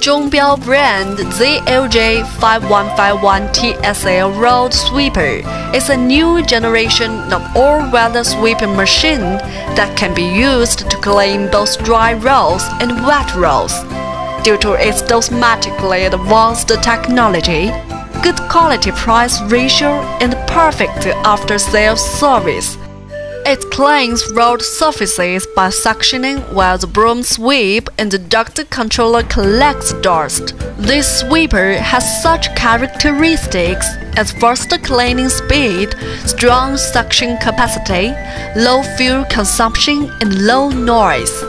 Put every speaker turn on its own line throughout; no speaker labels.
Zhongbiao brand ZLJ5151 TSL road sweeper is a new generation of all-weather sweeping machine that can be used to clean both dry roads and wet roads. Due to its dosmetically advanced technology, good quality price ratio, and perfect after-sales service, it cleans road surfaces by suctioning while the broom sweeps and the duct controller collects dust. This sweeper has such characteristics as fast cleaning speed, strong suction capacity, low fuel consumption, and low noise.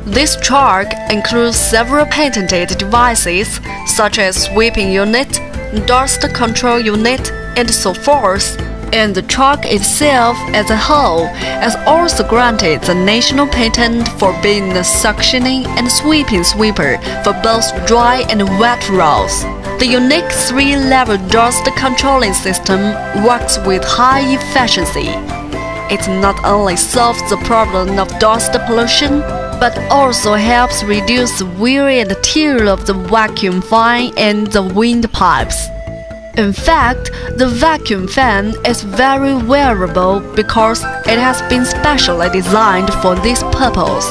This truck includes several patented devices such as sweeping unit, dust control unit, and so forth. And the truck itself as a whole has also granted the national patent for being a suctioning and sweeping sweeper for both dry and wet roads. The unique 3-level dust controlling system works with high efficiency. It not only solves the problem of dust pollution, but also helps reduce the wear and tear of the vacuum fan and the windpipes. In fact, the vacuum fan is very wearable because it has been specially designed for this purpose.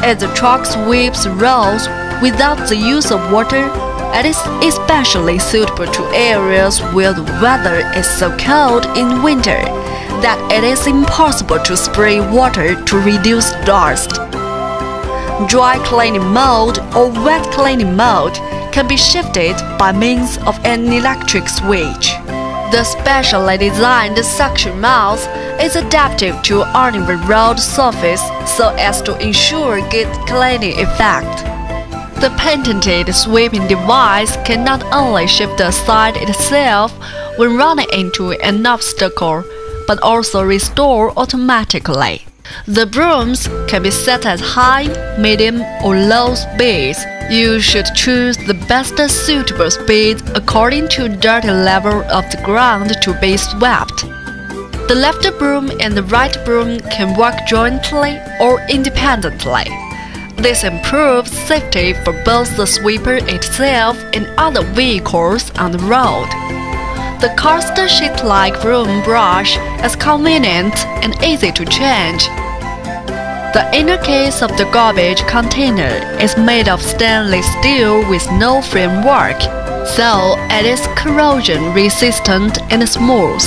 As the truck sweeps roads without the use of water, it is especially suitable to areas where the weather is so cold in winter that it is impossible to spray water to reduce dust. Dry cleaning mode or wet cleaning mode can be shifted by means of an electric switch. The specially designed suction mouth is adaptive to uneven road surface so as to ensure good cleaning effect. The patented sweeping device can not only shift aside itself when running into an obstacle, but also restore automatically. The brooms can be set at high, medium, or low speeds. You should choose the best suitable speed according to dirty level of the ground to be swept. The left broom and the right broom can work jointly or independently. This improves safety for both the sweeper itself and other vehicles on the road. The cast sheet-like broom brush is convenient and easy to change. The inner case of the garbage container is made of stainless steel with no framework, so it is corrosion resistant and smooth.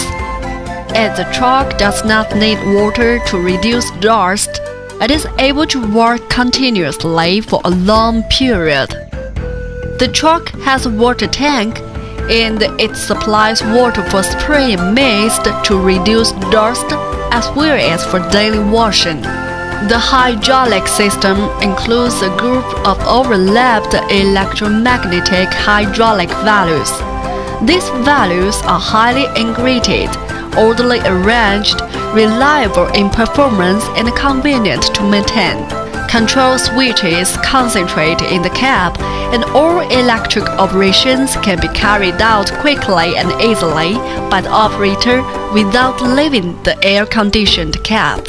As the truck does not need water to reduce dust, it is able to work continuously for a long period. The truck has a water tank, and it supplies water for spraying mist to reduce dust as well as for daily washing. The hydraulic system includes a group of overlapped electromagnetic hydraulic valves. These valves are highly integrated, orderly arranged, reliable in performance, and convenient to maintain. Control switches concentrate in the cab, and all electric operations can be carried out quickly and easily by the operator without leaving the air-conditioned cab.